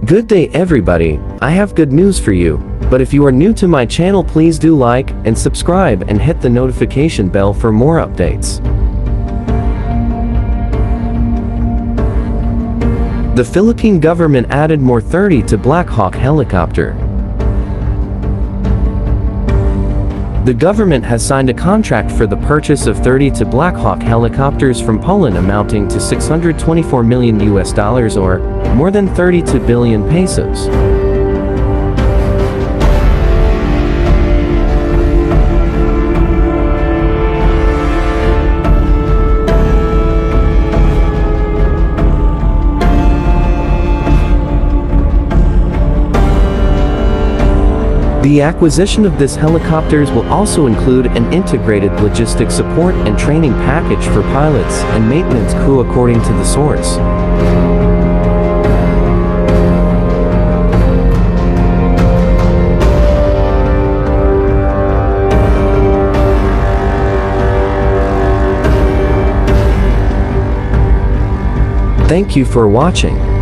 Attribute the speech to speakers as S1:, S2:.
S1: Good day everybody, I have good news for you, but if you are new to my channel please do like and subscribe and hit the notification bell for more updates. The Philippine government added more 30 to Black Hawk helicopter. The government has signed a contract for the purchase of 30 to Black Hawk helicopters from Poland amounting to $624 million or more than 32 billion pesos. The acquisition of these helicopters will also include an integrated logistic support and training package for pilots and maintenance crew according to the source. Thank you for watching.